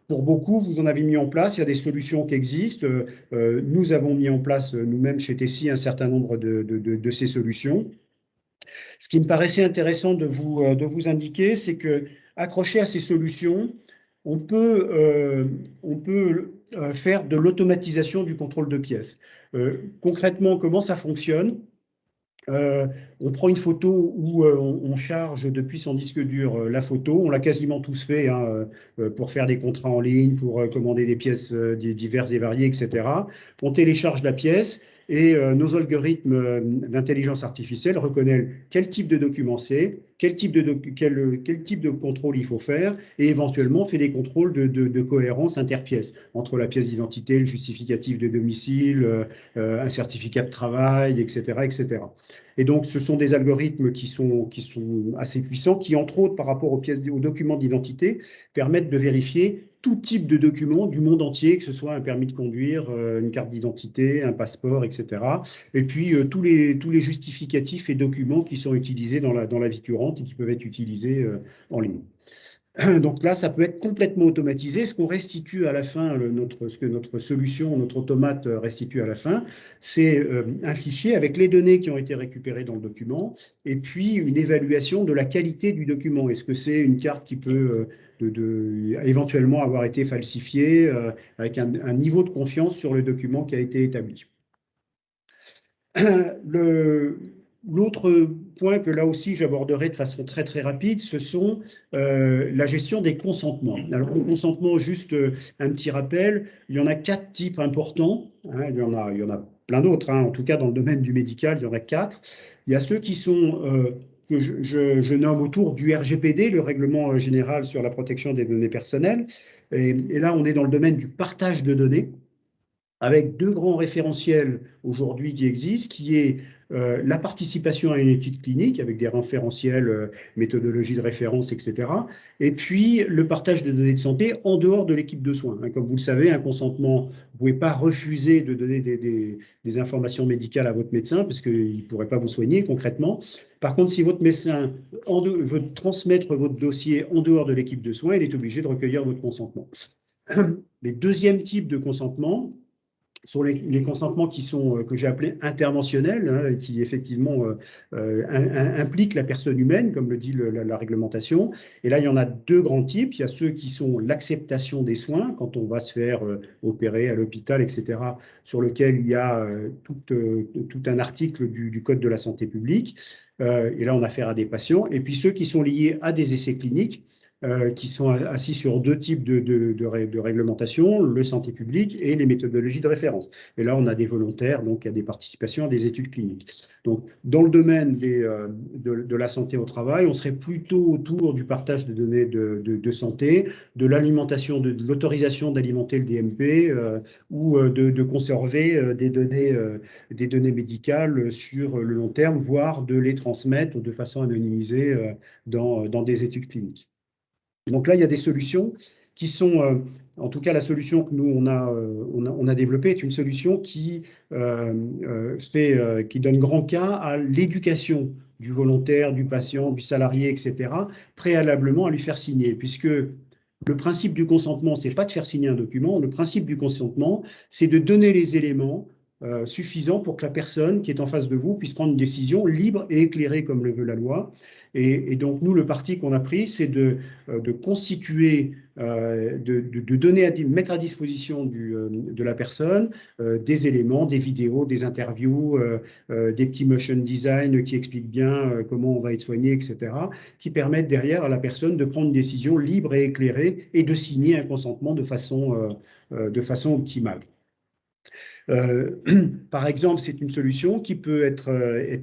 Pour beaucoup, vous en avez mis en place, il y a des solutions qui existent. Nous avons mis en place nous-mêmes chez Tessi un certain nombre de ces solutions. Ce qui me paraissait intéressant de vous indiquer, c'est que accroché à ces solutions, on peut faire de l'automatisation du contrôle de pièces. Concrètement, comment ça fonctionne? On prend une photo où on charge depuis son disque dur la photo. On l'a quasiment tous fait pour faire des contrats en ligne, pour commander des pièces diverses et variées, etc. On télécharge la pièce et nos algorithmes d'intelligence artificielle reconnaissent quel type de document c'est, quel type de contrôle il faut faire et éventuellement fait des contrôles de cohérence interpièces entre la pièce d'identité, le justificatif de domicile, un certificat de travail, etc., etc. Et donc, ce sont des algorithmes qui sont assez puissants, qui, entre autres, par rapport aux documents d'identité, permettent de vérifier tout type de documents du monde entier, que ce soit un permis de conduire, une carte d'identité, un passeport, etc. Et puis, tous les justificatifs et documents qui sont utilisés dans la vie courante et qui peuvent être utilisés en ligne. Donc là, ça peut être complètement automatisé. Ce qu'on restitue à la fin, ce que notre solution, notre automate restitue à la fin, c'est un fichier avec les données qui ont été récupérées dans le document et puis une évaluation de la qualité du document. Est-ce que c'est une carte qui peut éventuellement avoir été falsifiée avec un niveau de confiance sur le document qui a été établi. L'autre point que là aussi j'aborderai de façon très très rapide, ce sont la gestion des consentements. Alors le consentement, juste un petit rappel, il y en a 4 types importants, hein, il y en a plein d'autres, hein, en tout cas dans le domaine du médical, il y en a 4. Il y a ceux qui sont que je nomme autour du RGPD, le Règlement général sur la protection des données personnelles, et là on est dans le domaine du partage de données, avec 2 grands référentiels aujourd'hui qui existent, qui est la participation à une étude clinique avec des référentiels, méthodologie de référence, etc. Et puis le partage de données de santé en dehors de l'équipe de soins. Comme vous le savez, un consentement, vous ne pouvez pas refuser de donner des informations médicales à votre médecin parce qu'il ne pourrait pas vous soigner concrètement. Par contre, si votre médecin veut transmettre votre dossier en dehors de l'équipe de soins, il est obligé de recueillir votre consentement. Les deuxièmes types de consentement sont les consentements qui sont, que j'ai appelés interventionnels, hein, qui effectivement impliquent la personne humaine, comme le dit la réglementation. Et là, il y en a 2 grands types. Il y a ceux qui sont l'acceptation des soins, quand on va se faire opérer à l'hôpital, etc., sur lequel il y a tout un article du Code de la santé publique. Et là, on a affaire à des patients. Et puis ceux qui sont liés à des essais cliniques, qui sont assis sur 2 types de réglementation, le santé publique et les méthodologies de référence. Et là, on a des volontaires, donc il y a des participations à des études cliniques. Donc, dans le domaine de la santé au travail, on serait plutôt autour du partage de données de santé, de l'alimentation, de l'autorisation d'alimenter le DMP ou de conserver des données médicales sur le long terme, voire de les transmettre de façon anonymisée dans des études cliniques. Donc là, il y a des solutions qui sont, en tout cas la solution que nous, on a développée est une solution qui donne grand cas à l'éducation du volontaire, du patient, du salarié, etc., préalablement à lui faire signer, puisque le principe du consentement, c'est pas de faire signer un document, le principe du consentement, c'est de donner les éléments suffisants pour que la personne qui est en face de vous puisse prendre une décision libre et éclairée comme le veut la loi. Et donc, nous, le parti qu'on a pris, c'est de constituer, mettre à disposition de la personne des éléments, des vidéos, des interviews, des petits motion design qui expliquent bien comment on va être soigné, etc., qui permettent derrière à la personne de prendre une décision libre et éclairée et de signer un consentement de façon optimale. Par exemple, c'est une solution qui peut être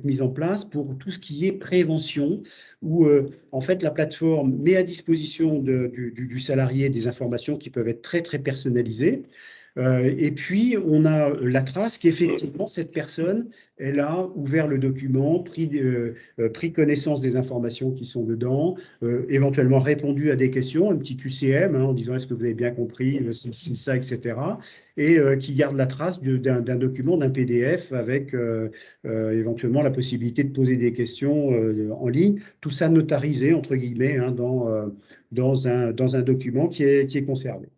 mise en place pour tout ce qui est prévention, où en fait la plateforme met à disposition du salarié des informations qui peuvent être très très personnalisées. Et puis, on a la trace qu'effectivement, cette personne, elle a ouvert le document, pris connaissance des informations qui sont dedans, éventuellement répondu à des questions, un petit QCM, hein, en disant est-ce que vous avez bien compris, c'est ça, etc. Et qui garde la trace d'un document, d'un PDF avec éventuellement la possibilité de poser des questions en ligne, tout ça notarisé, entre guillemets, hein, dans un document qui est conservé.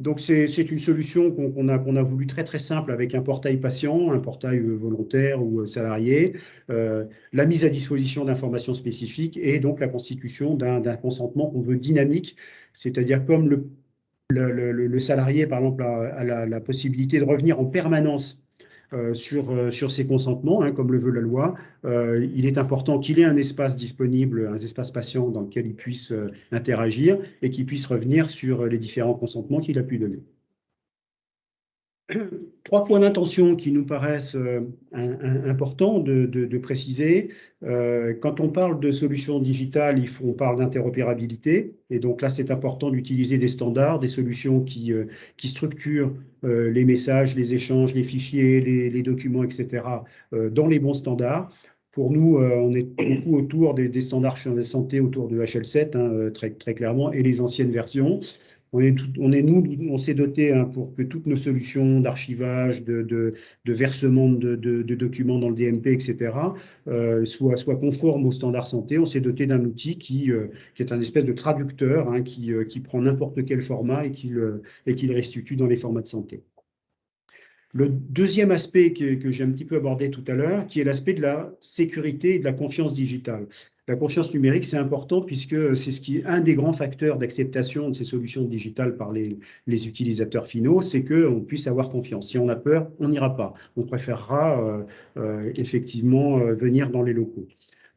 Donc c'est une solution qu'on a voulu très très simple avec un portail patient, un portail volontaire ou salarié, la mise à disposition d'informations spécifiques et donc la constitution d'un consentement qu'on veut dynamique, c'est-à-dire comme le salarié par exemple a la possibilité de revenir en permanence sur ces consentements, hein, comme le veut la loi. Il est important qu'il ait un espace disponible, un espace patient dans lequel il puisse interagir et qu'il puisse revenir sur les différents consentements qu'il a pu donner. 3 points d'intention qui nous paraissent importants de préciser. Quand on parle de solutions digitales, on parle d'interopérabilité. Et donc là, c'est important d'utiliser des standards, des solutions qui structurent les messages, les échanges, les fichiers, les documents, etc., dans les bons standards. Pour nous, on est beaucoup autour des standards de santé autour de HL7, hein, très, très clairement, et les anciennes versions. on s'est doté hein, pour que toutes nos solutions d'archivage, de versement de documents dans le DMP, etc., soient conformes aux standards santé. On s'est doté d'un outil qui est un espèce de traducteur hein, qui prend n'importe quel format et qui le restitue dans les formats de santé. Le deuxième aspect que j'ai un petit peu abordé tout à l'heure, qui est l'aspect de la sécurité et de la confiance digitale. La confiance numérique, c'est important puisque c'est un des grands facteurs d'acceptation de ces solutions digitales par les utilisateurs finaux, c'est qu'on puisse avoir confiance. Si on a peur, on n'ira pas. On préférera effectivement venir dans les locaux.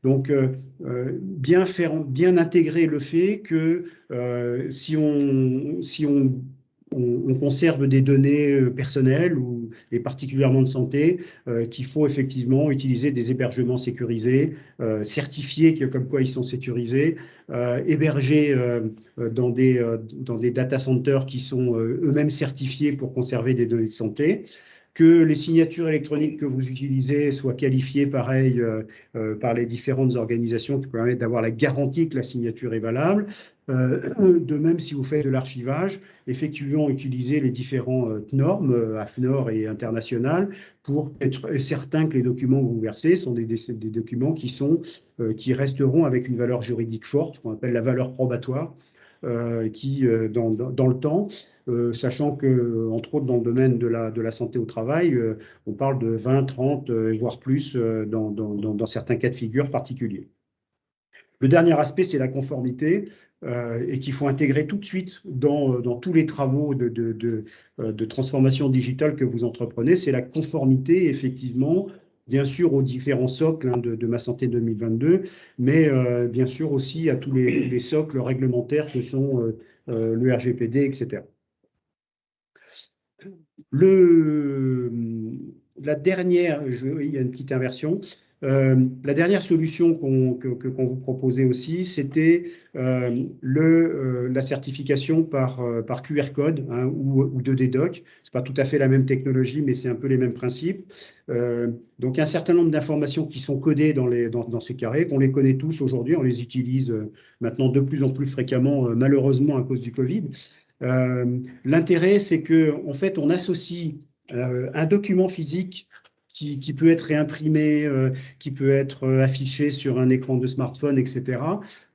Donc, bien intégrer le fait que si on conserve des données personnelles et particulièrement de santé, qu'il faut effectivement utiliser des hébergements sécurisés, certifiés comme quoi ils sont sécurisés, hébergés dans des data centers qui sont eux-mêmes certifiés pour conserver des données de santé, que les signatures électroniques que vous utilisez soient qualifiées pareil par les différentes organisations qui permettent d'avoir la garantie que la signature est valable. De même, si vous faites de l'archivage, effectivement, utilisez les différentes normes, AFNOR et internationales, pour être certain que les documents que vous versez sont des documents qui resteront avec une valeur juridique forte, qu'on appelle la valeur probatoire, dans le temps, sachant que, entre autres, dans le domaine de la santé au travail, on parle de 20, 30, voire plus dans certains cas de figure particuliers. Le dernier aspect, c'est la conformité et qu'il faut intégrer tout de suite dans tous les travaux de transformation digitale que vous entreprenez. C'est la conformité, effectivement, bien sûr aux différents socles hein, de Ma Santé 2022, mais bien sûr aussi à tous les socles réglementaires que sont le RGPD, etc. La dernière, il y a une petite inversion. La dernière solution qu'on vous proposait aussi, c'était la certification par QR code hein, ou 2D doc. C'est pas tout à fait la même technologie, mais c'est un peu les mêmes principes. Donc, un certain nombre d'informations qui sont codées dans ces carrés, qu'on les connaît tous aujourd'hui, on les utilise maintenant de plus en plus fréquemment, malheureusement à cause du Covid. L'intérêt, c'est qu'en fait, on associe un document physique qui peut être réimprimé, qui peut être affiché sur un écran de smartphone, etc.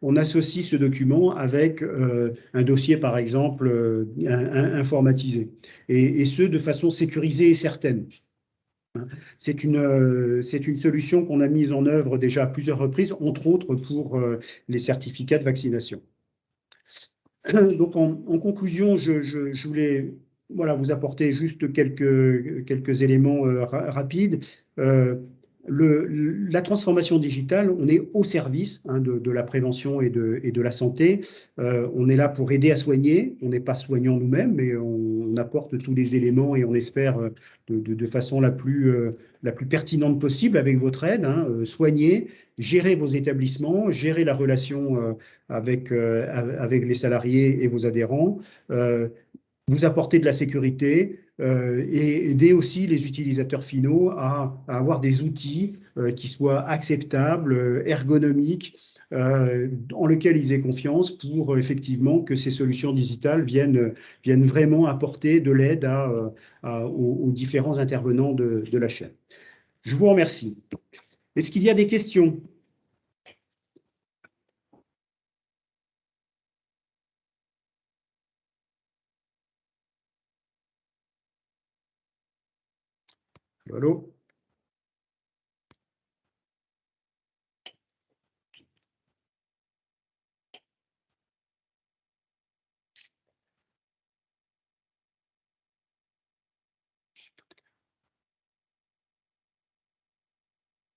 On associe ce document avec un dossier, par exemple, informatisé, et ce, de façon sécurisée et certaine. C'est une solution qu'on a mise en œuvre déjà à plusieurs reprises, entre autres pour les certificats de vaccination. Donc, en conclusion, je voulais vous apporter juste quelques éléments rapides. La transformation digitale, on est au service hein, de la prévention et de la santé. On est là pour aider à soigner. On n'est pas soignant nous-mêmes, mais on apporte tous les éléments et on espère de façon la plus pertinente possible avec votre aide, hein, soigner, gérer vos établissements, gérer la relation avec les salariés et vos adhérents, vous apporter de la sécurité et aider aussi les utilisateurs finaux à avoir des outils qui soient acceptables, ergonomiques, en lesquels ils aient confiance pour effectivement que ces solutions digitales viennent vraiment apporter de l'aide aux différents intervenants de la chaîne. Je vous remercie. Est-ce qu'il y a des questions ? Allô ?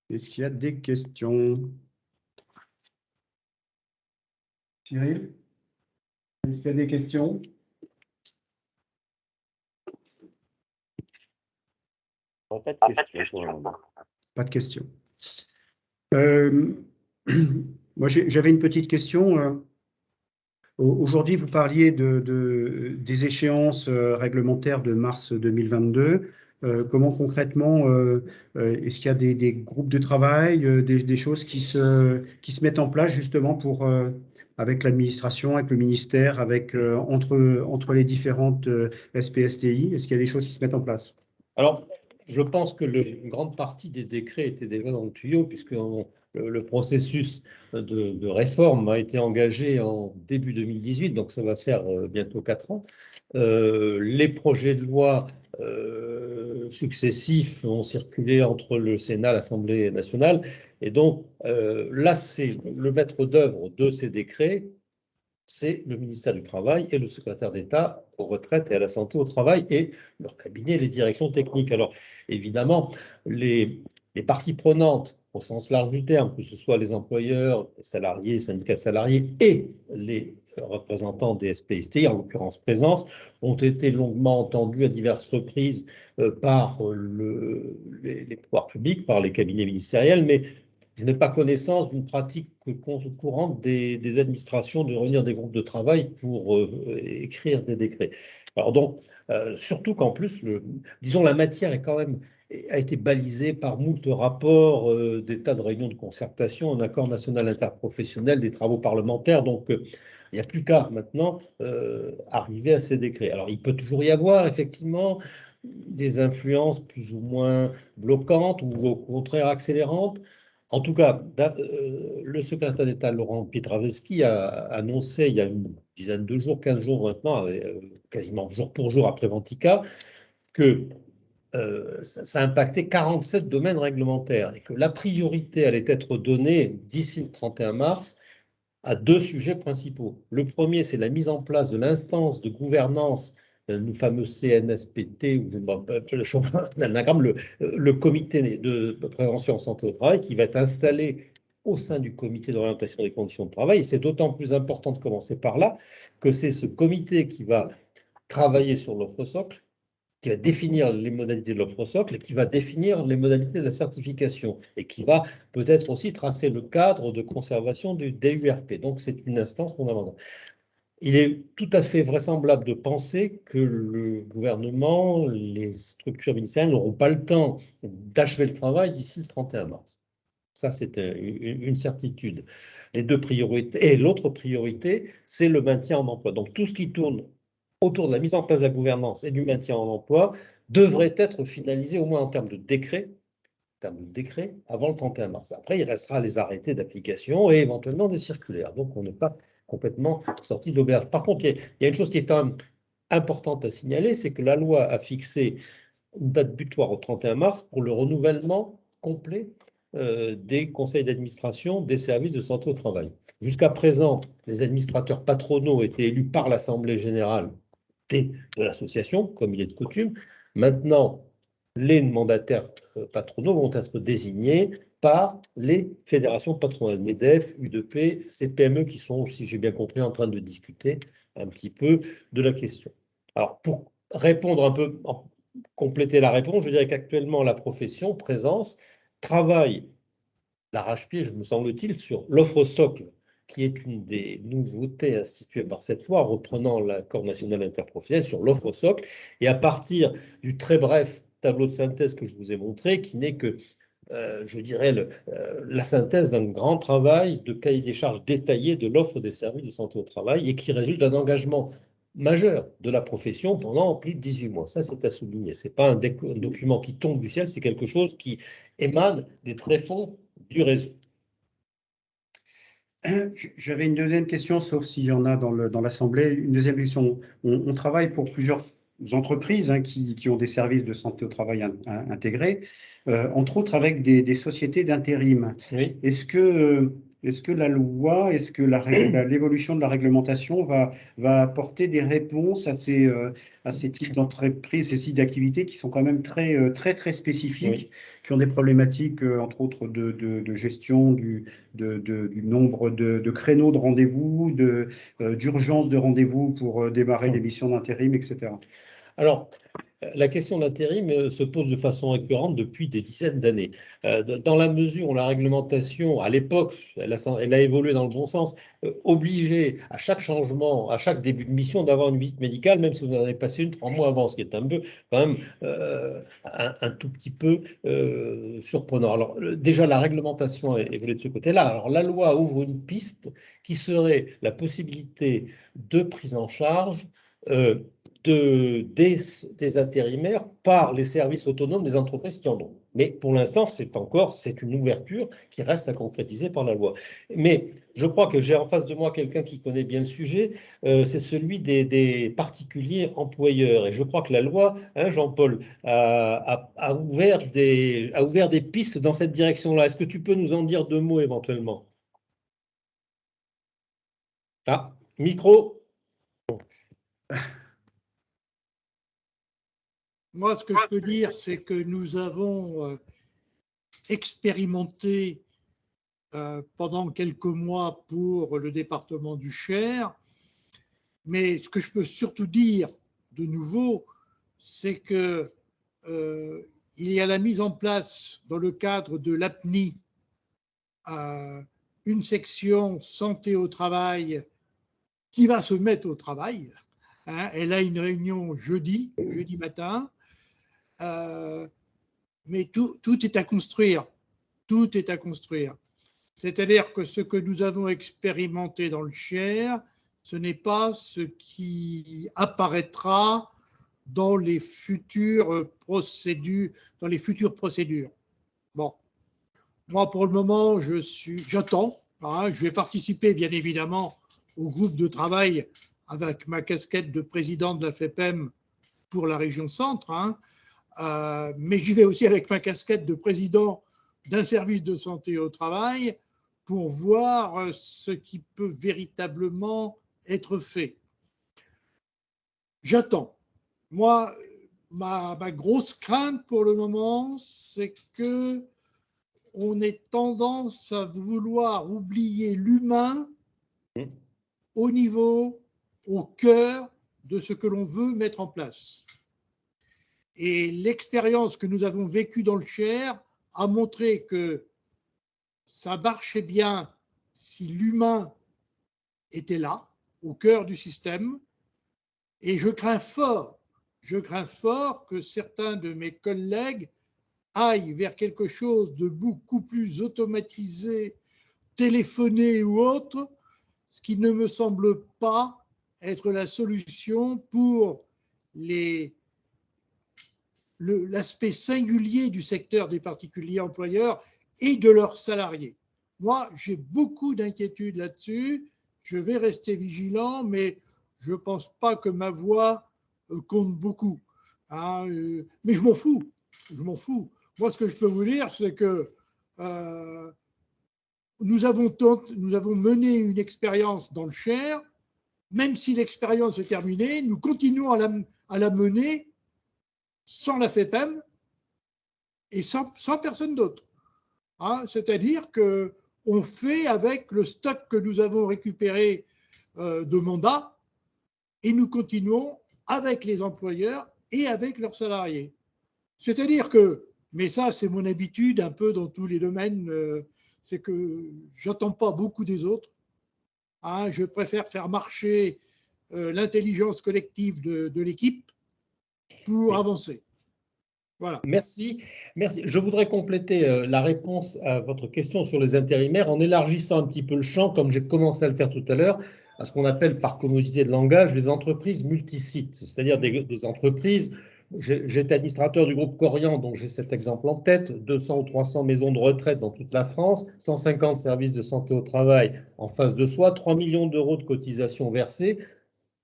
Est-ce qu'il y a des questions? Cyril? Est-ce qu'il y a des questions? Pas de questions. Pas de questions. Moi, j'avais une petite question. Aujourd'hui, vous parliez des échéances réglementaires de mars 2022. Comment concrètement, est-ce qu'il y a des groupes de travail, des choses qui se mettent en place justement avec l'administration, avec le ministère, entre les différentes SPSTI? Est-ce qu'il y a des choses qui se mettent en place? Alors, je pense que une grande partie des décrets étaient déjà dans le tuyau, puisque le processus de réforme a été engagé en début 2018, donc ça va faire bientôt 4 ans. Les projets de loi successifs ont circulé entre le Sénat et l'Assemblée nationale, et donc là, c'est le maître d'œuvre de ces décrets, c'est le ministère du Travail et le secrétaire d'État aux retraites et à la santé au travail et leur cabinet, les directions techniques. Alors, évidemment, les parties prenantes, au sens large du terme, que ce soit les employeurs, les salariés, les syndicats de salariés et les représentants des SPSTI, en l'occurrence Présence, ont été longuement entendus à diverses reprises par les pouvoirs publics, par les cabinets ministériels, mais je n'ai pas connaissance d'une pratique courante des administrations de réunir des groupes de travail pour écrire des décrets. Alors donc, surtout qu'en plus, disons, la matière est quand même a été balisée par moult rapports, des tas de réunions de concertation, un accord national interprofessionnel, des travaux parlementaires. Donc, il n'y a plus qu'à maintenant arriver à ces décrets. Alors, il peut toujours y avoir effectivement des influences plus ou moins bloquantes ou au contraire accélérantes. En tout cas, le secrétaire d'État Laurent Pietraszewski a annoncé il y a une dizaine de jours, 15 jours maintenant, quasiment jour pour jour après Ventica, que ça impactait 47 domaines réglementaires et que la priorité allait être donnée d'ici le 31 mars à 2 sujets principaux. Le premier, c'est la mise en place de l'instance de gouvernance, le fameux CNSPT, ou l'anagramme, le comité de prévention en santé au travail, qui va être installé au sein du comité d'orientation des conditions de travail. Et c'est d'autant plus important de commencer par là que c'est ce comité qui va travailler sur l'offre socle, qui va définir les modalités de l'offre socle et qui va définir les modalités de la certification et qui va peut-être aussi tracer le cadre de conservation du DURP. Donc, c'est une instance fondamentale. Il est tout à fait vraisemblable de penser que le gouvernement, les structures ministérielles n'auront pas le temps d'achever le travail d'ici le 31 mars. Ça, c'est une certitude. Les 2 priorités. Et l'autre priorité, c'est le maintien en emploi. Donc, tout ce qui tourne autour de la mise en place de la gouvernance et du maintien en emploi devrait être finalisé au moins en termes de décret, avant le 31 mars. Après, il restera les arrêtés d'application et éventuellement des circulaires. Donc, on n'est pas complètement sorti de l'auberge. Par contre, il y a une chose qui est quand même importante à signaler, c'est que la loi a fixé une date butoir au 31 mars pour le renouvellement complet des conseils d'administration des services de santé au travail. Jusqu'à présent, les administrateurs patronaux étaient élus par l'Assemblée générale de l'association, comme il est de coutume. Maintenant, les mandataires patronaux vont être désignés par les fédérations patronales, MEDEF, UDP, CPME, qui sont, si j'ai bien compris, en train de discuter un petit peu de la question. Alors, pour répondre un peu, compléter la réponse, je dirais qu'actuellement, la profession, Présence, travaille d'arrache-pied, je me semble-t-il, sur l'offre socle, qui est une des nouveautés instituées par cette loi, reprenant l'accord national interprofessionnel sur l'offre socle, et à partir du très bref tableau de synthèse que je vous ai montré, qui n'est que, je dirais, la synthèse d'un grand travail de cahier des charges détaillé de l'offre des services de santé au travail, et qui résulte d'un engagement majeur de la profession pendant plus de 18 mois. Ça, c'est à souligner. Ce n'est pas un document qui tombe du ciel, c'est quelque chose qui émane des tréfonds du réseau. J'avais une deuxième question, sauf s'il y en a dans l'Assemblée. Une deuxième question. On travaille pour plusieurs entreprises qui ont des services de santé au travail intégrés, entre autres avec des sociétés d'intérim. Oui. Est-ce que la loi, est-ce que l'évolution de la réglementation va apporter des réponses à ces types d'entreprises, ces types d'activités qui sont quand même très spécifiques, Oui. qui ont des problématiques, entre autres, de gestion du nombre de créneaux de rendez-vous, d'urgence de rendez-vous pour démarrer des missions d'intérim, etc. Alors, La question de l'intérim se pose de façon récurrente depuis des dizaines d'années. Dans la mesure où la réglementation, à l'époque, elle a évolué dans le bon sens, obligeait à chaque changement, à chaque début de mission, d'avoir une visite médicale, même si vous en avez passé une 3 mois avant, ce qui est un peu, quand même, un tout petit peu surprenant. Alors, déjà, la réglementation a évolué de ce côté-là. Alors, la loi ouvre une piste qui serait la possibilité de prise en charge des intérimaires par les services autonomes des entreprises qui en ont. Mais pour l'instant, c'est une ouverture qui reste à concrétiser par la loi. Mais je crois que j'ai en face de moi quelqu'un qui connaît bien le sujet, c'est celui des particuliers employeurs. Et je crois que la loi, hein, Jean-Paul, a ouvert des pistes dans cette direction-là. Est-ce que tu peux nous en dire 2 mots éventuellement? Ah, micro. Moi, ce que je peux dire, c'est que nous avons expérimenté pendant quelques mois pour le département du Cher. Mais ce que je peux surtout dire de nouveau, c'est que il y a la mise en place, dans le cadre de l'APNI, une section santé au travail qui va se mettre au travail. Hein, elle a une réunion jeudi matin. Mais tout est à construire. Tout est à construire. C'est-à-dire que ce que nous avons expérimenté dans le Cher, ce n'est pas ce qui apparaîtra dans les futures procédures. Bon, moi pour le moment, j'attends. Hein, je vais participer bien évidemment au groupe de travail avec ma casquette de président de la FEPEM pour la région centre. Hein, mais j'y vais aussi avec ma casquette de président d'un service de santé au travail pour voir ce qui peut véritablement être fait. J'attends. Moi, ma grosse crainte pour le moment, c'est que on ait tendance à vouloir oublier l'humain au cœur de ce que l'on veut mettre en place. Et l'expérience que nous avons vécue dans le Cher a montré que ça marchait bien si l'humain était là, au cœur du système. Et je crains fort que certains de mes collègues aillent vers quelque chose de beaucoup plus automatisé, téléphoné ou autre, ce qui ne me semble pas être la solution pour l'aspect singulier du secteur des particuliers employeurs et de leurs salariés. Moi, j'ai beaucoup d'inquiétudes là-dessus. Je vais rester vigilant, mais je ne pense pas que ma voix compte beaucoup. Hein, mais je m'en fous. Je m'en fous. Moi, ce que je peux vous dire, c'est que nous avons mené une expérience dans le Cher. Même si l'expérience est terminée, nous continuons à la mener sans la FEPEM et sans personne d'autre. Hein, c'est-à-dire qu'on fait avec le stock que nous avons récupéré de mandats et nous continuons avec les employeurs et avec leurs salariés. C'est-à-dire que, mais ça c'est mon habitude un peu dans tous les domaines, c'est que j'attends pas beaucoup des autres. Hein, je préfère faire marcher l'intelligence collective de l'équipe pour avancer. Voilà. Merci. Je voudrais compléter la réponse à votre question sur les intérimaires en élargissant un petit peu le champ, comme j'ai commencé à le faire tout à l'heure, à ce qu'on appelle par commodité de langage les entreprises multisites, c'est-à-dire des entreprises. J'étais administrateur du groupe Corian, donc j'ai cet exemple en tête, 200 ou 300 maisons de retraite dans toute la France, 150 services de santé au travail en face de soi, 3 millions d'euros de cotisations versées,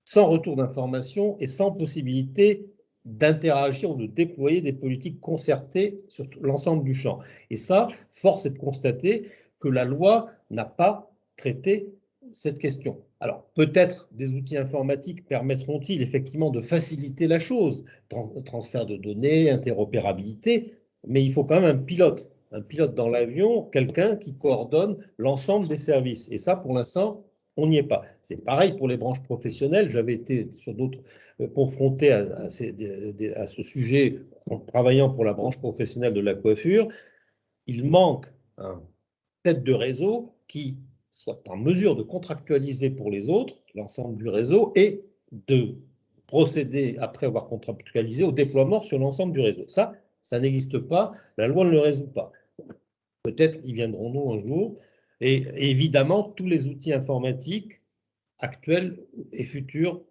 sans retour d'information et sans possibilité d'interagir ou de déployer des politiques concertées sur l'ensemble du champ. Et ça, force est de constater que la loi n'a pas traité cette question. Alors, peut-être des outils informatiques permettront-ils effectivement de faciliter la chose, transfert de données, interopérabilité, mais il faut quand même un pilote dans l'avion, quelqu'un qui coordonne l'ensemble des services. Et ça, pour l'instant, On n'y est pas. C'est pareil pour les branches professionnelles. J'avais été sur d'autres confronté à ce sujet en travaillant pour la branche professionnelle de la coiffure. Il manque un tête de réseau qui soit en mesure de contractualiser pour les autres l'ensemble du réseau et de procéder, après avoir contractualisé, au déploiement sur l'ensemble du réseau. Ça n'existe pas. La loi ne le résout pas. Peut-être y viendrons-nous un jour. Et évidemment, tous les outils informatiques actuels et futurs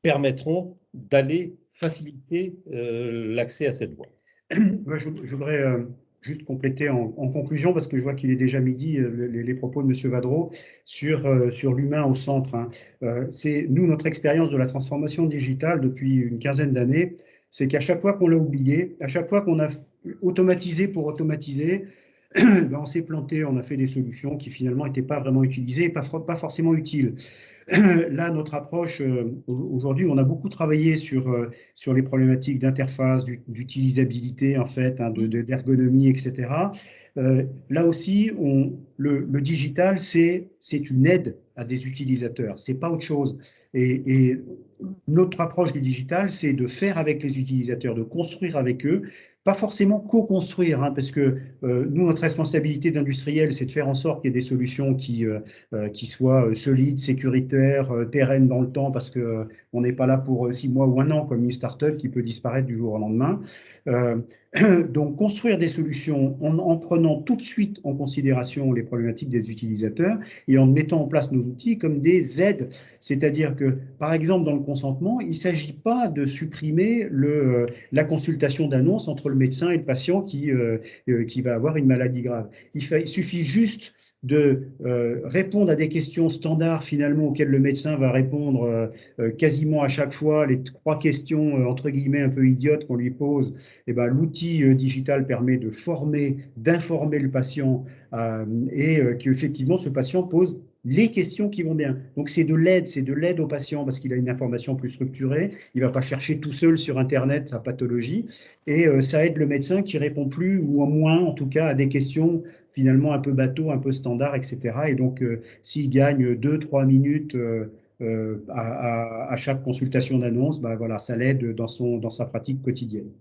permettront d'aller faciliter l'accès à cette voie. Je voudrais juste compléter en conclusion, parce que je vois qu'il est déjà midi, les propos de M. Vadreau sur l'humain au centre. Hein. C'est nous, notre expérience de la transformation digitale depuis une quinzaine d'années, c'est qu'à chaque fois qu'on l'a oublié, à chaque fois qu'on a automatisé pour automatiser, ben on s'est planté, on a fait des solutions qui finalement n'étaient pas vraiment utilisées et pas forcément utiles. Là, notre approche, aujourd'hui, on a beaucoup travaillé sur les problématiques d'interface, d'utilisabilité, en fait, hein, d'ergonomie, etc. Là aussi, le digital, c'est une aide à des utilisateurs, c'est pas autre chose. Et notre approche du digital, c'est de faire avec les utilisateurs, de construire avec eux, pas forcément co-construire, hein, parce que nous, notre responsabilité d'industriel, c'est de faire en sorte qu'il y ait des solutions qui soient solides, sécuritaires, pérennes dans le temps, parce qu'on n'est pas là pour 6 mois ou un an, comme une start-up qui peut disparaître du jour au lendemain. Donc, construire des solutions en prenant tout de suite en considération les problématiques des utilisateurs et en mettant en place nos outils comme des aides. C'est-à-dire que, par exemple, dans le consentement, il ne s'agit pas de supprimer la consultation d'annonce entre le médecin et le patient qui va avoir une maladie grave. Il suffit juste de répondre à des questions standards finalement auxquelles le médecin va répondre quasiment à chaque fois, les 3 questions entre guillemets un peu idiotes qu'on lui pose. Et ben, l'outil digital permet de former, d'informer le patient et qu'effectivement ce patient pose les questions qui vont bien. Donc c'est de l'aide au patient parce qu'il a une information plus structurée, il ne va pas chercher tout seul sur Internet sa pathologie et ça aide le médecin qui répond plus ou moins en tout cas à des questions finalement un peu bateau, un peu standard, etc. Et donc s'il gagne 2-3 minutes à chaque consultation d'annonce, ben voilà, ça l'aide dans sa pratique quotidienne.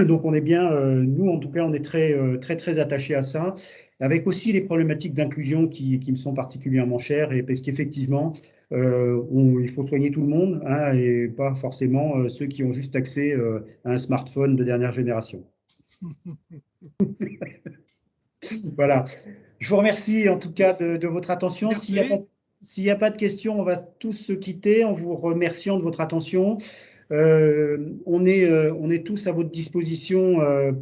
Donc on est bien, nous en tout cas, on est très attachés à ça, avec aussi les problématiques d'inclusion qui me sont particulièrement chères, et parce qu'effectivement, il faut soigner tout le monde, hein, et pas forcément ceux qui ont juste accès à un smartphone de dernière génération. Voilà. Je vous remercie en tout cas de votre attention. S'il n'y a pas de questions, on va tous se quitter en vous remerciant de votre attention. On est tous à votre disposition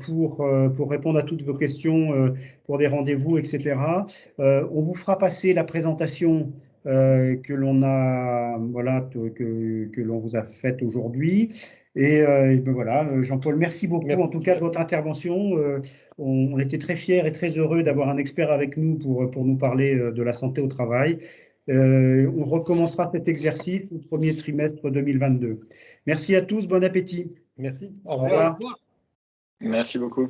pour répondre à toutes vos questions, pour des rendez-vous, etc. On vous fera passer la présentation que l'on vous a faite aujourd'hui. Et ben voilà, Jean-Paul, merci beaucoup en tout cas de votre intervention. On était très fiers et très heureux d'avoir un expert avec nous pour nous parler de la santé au travail. On recommencera cet exercice au premier trimestre 2022. Merci à tous, bon appétit. Merci. Au revoir. Merci beaucoup.